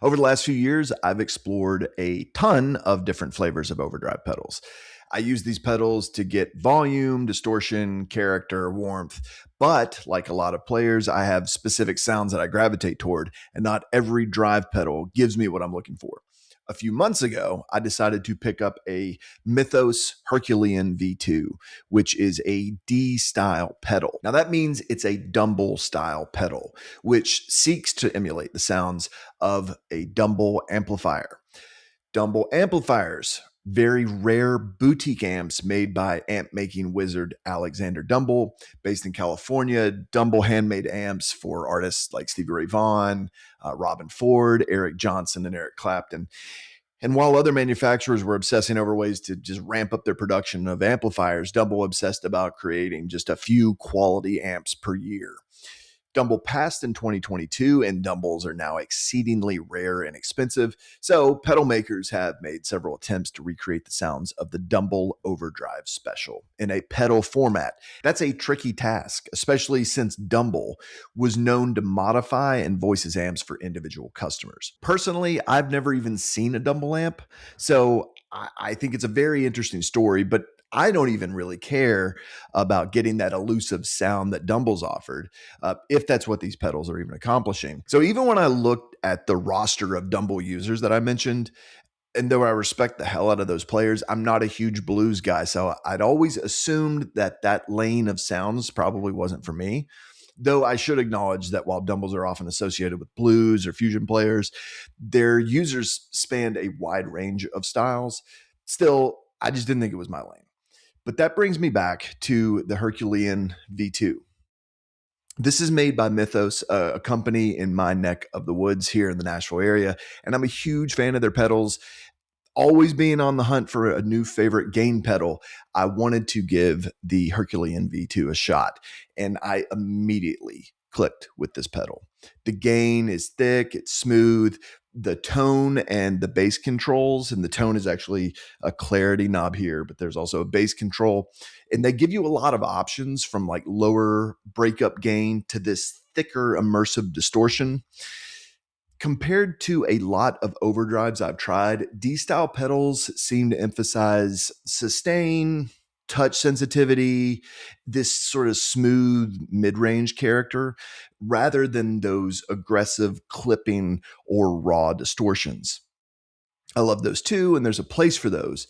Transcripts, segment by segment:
Over the last few years, I've explored a ton of different flavors of overdrive pedals. I use these pedals to get volume, distortion, character, warmth. But like a lot of players, I have specific sounds that I gravitate toward, and not every drive pedal gives me what I'm looking for. A few months ago, I decided to pick up a Mythos Herculean V2, which is a D-style pedal. Now that means it's a Dumble style pedal, which seeks to emulate the sounds of a Dumble amplifier. Dumble amplifiers, very rare boutique amps made by amp making wizard Alexander Dumble, based in California. Dumble handmade amps for artists like Stevie Ray Vaughan, Robin Ford, Eric Johnson, and Eric Clapton. And while other manufacturers were obsessing over ways to just ramp up their production of amplifiers, Dumble obsessed about creating just a few quality amps per year. Dumble passed in 2022, and Dumbles are now exceedingly rare and expensive, so pedal makers have made several attempts to recreate the sounds of the Dumble Overdrive Special in a pedal format. That's a tricky task, especially since Dumble was known to modify and voice his amps for individual customers. Personally, I've never even seen a Dumble amp, so I think it's a very interesting story, but I don't even really care about getting that elusive sound that Dumble's offered, if that's what these pedals are even accomplishing. So even when I looked at the roster of Dumble users that I mentioned, and though I respect the hell out of those players, I'm not a huge blues guy. So I'd always assumed that that lane of sounds probably wasn't for me. Though I should acknowledge that while Dumbles are often associated with blues or fusion players, their users spanned a wide range of styles. Still, I just didn't think it was my lane. But that brings me back to the Herculean V2. This is made by Mythos, a company in my neck of the woods here in the Nashville area, and I'm a huge fan of their pedals. Always being on the hunt for a new favorite gain pedal, I wanted to give the Herculean V2 a shot, and I immediately clicked with this pedal. The gain is thick, it's smooth. The tone and the bass controls, and the tone is actually a clarity knob here, but there's also a bass control, and they give you a lot of options from like lower breakup gain to this thicker immersive distortion. Compared to a lot of overdrives I've tried, D-style pedals seem to emphasize sustain, touch sensitivity, this sort of smooth mid-range character, rather than those aggressive clipping or raw distortions. I love those too, and there's a place for those.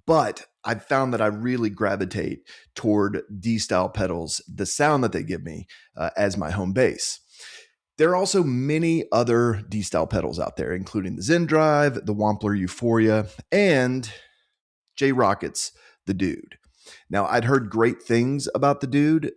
But I've found that I really gravitate toward D-style pedals, the sound that they give me as my home base. There are also many other D-style pedals out there, including the Zen Drive, the Wampler Euphoria, and Rockett's The Dude. Now, I'd heard great things about The Dude.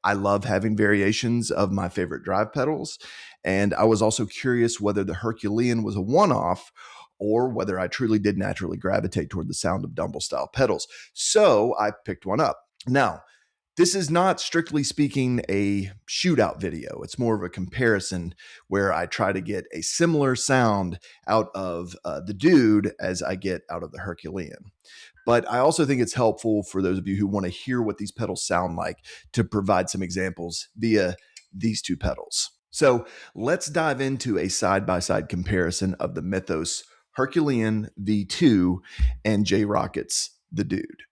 I love having variations of my favorite drive pedals, and I was also curious whether the Herculean was a one-off or whether I truly did naturally gravitate toward the sound of Dumble-style pedals. So I picked one up. Now, this is not, strictly speaking, a shootout video. It's more of a comparison where I try to get a similar sound out of the Dude as I get out of the Herculean. But I also think it's helpful for those of you who want to hear what these pedals sound like to provide some examples via these two pedals. So let's dive into a side-by-side comparison of the Mythos Herculean V2 and Rockett's The Dude.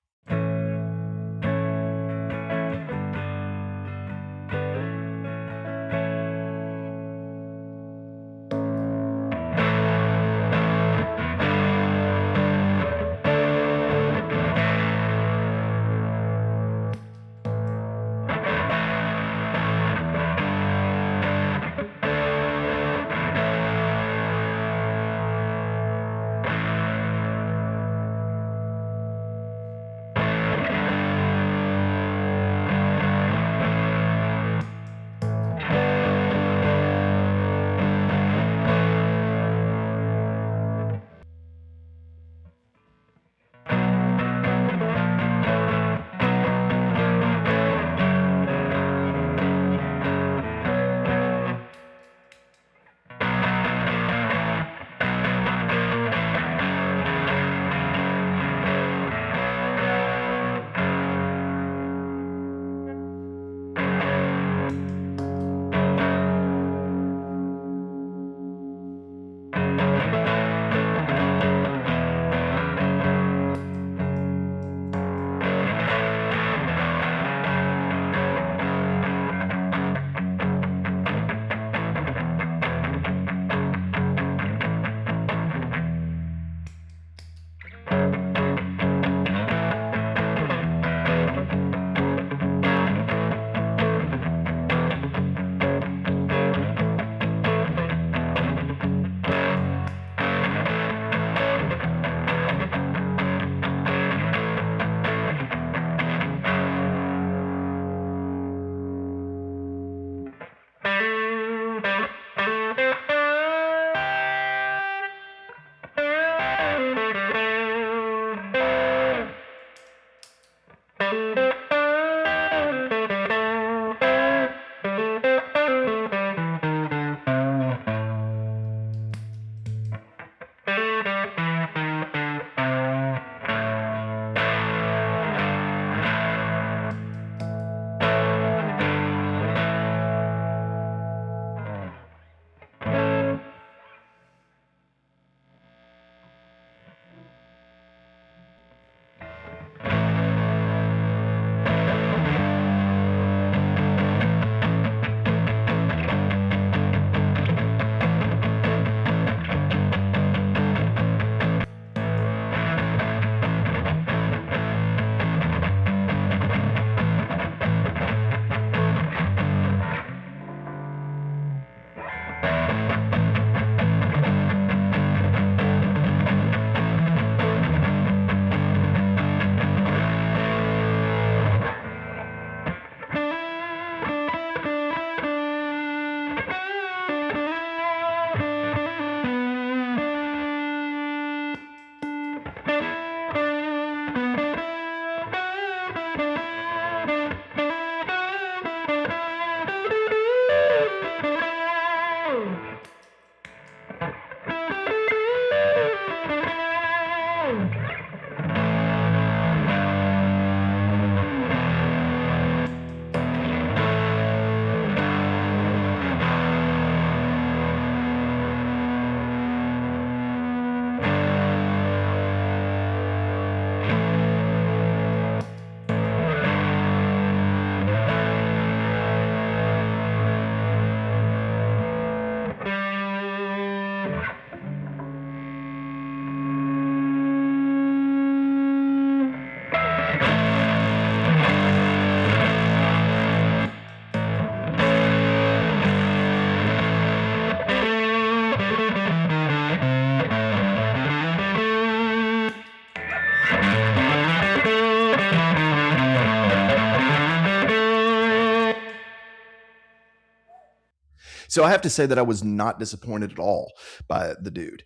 So I have to say that I was not disappointed at all by the dude.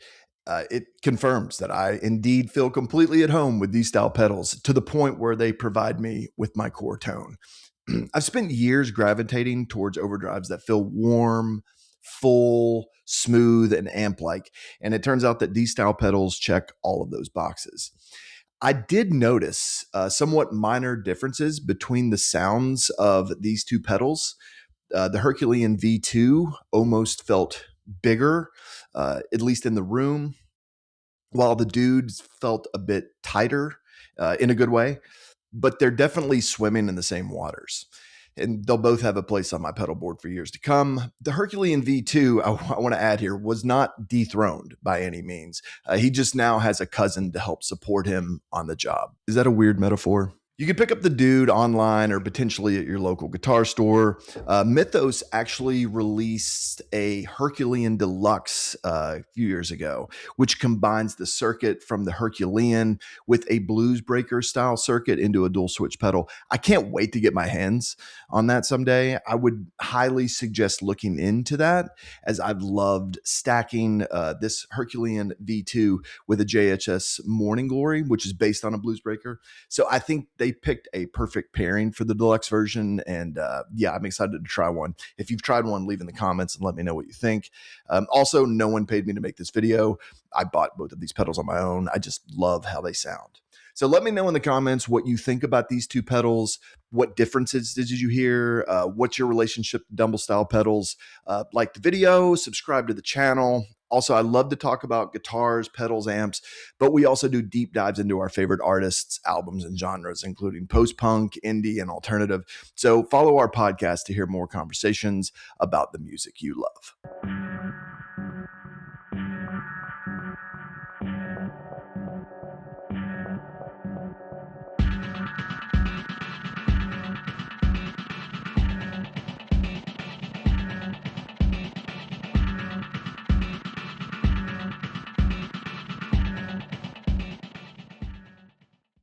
It confirms that I indeed feel completely at home with these style pedals to the point where they provide me with my core tone. I've spent years gravitating towards overdrives that feel warm, full, smooth, and amp like. And it turns out that these style pedals check all of those boxes. I did notice somewhat minor differences between the sounds of these two pedals. The Herculean V2 almost felt bigger, at least in the room, while the dudes felt a bit tighter in a good way, but they're definitely swimming in the same waters. And they'll both have a place on my pedal board for years to come. The Herculean V2, I want to add here, was not dethroned by any means. He just now has a cousin to help support him on the job. Is that a weird metaphor? You can pick up the dude online or potentially at your local guitar store. Mythos actually released a Herculean Deluxe a few years ago, which combines the circuit from the Herculean with a Bluesbreaker style circuit into a dual switch pedal. I can't wait to get my hands on that someday. I would highly suggest looking into that, as I've loved stacking this Herculean V2 with a JHS Morning Glory, which is based on a Bluesbreaker. So I think they picked a perfect pairing for the deluxe version. And yeah, I'm excited to try one. If you've tried one, leave in the comments and let me know what you think. Also, no one paid me to make this video. I bought both of these pedals on my own. I just love how they sound. So let me know in the comments what you think about these two pedals. What differences did you hear? What's your relationship to Dumble style pedals? Like the video, subscribe to the channel. Also, I love to talk about guitars, pedals, amps, but we also do deep dives into our favorite artists, albums, and genres, including post-punk, indie, and alternative. So follow our podcast to hear more conversations about the music you love.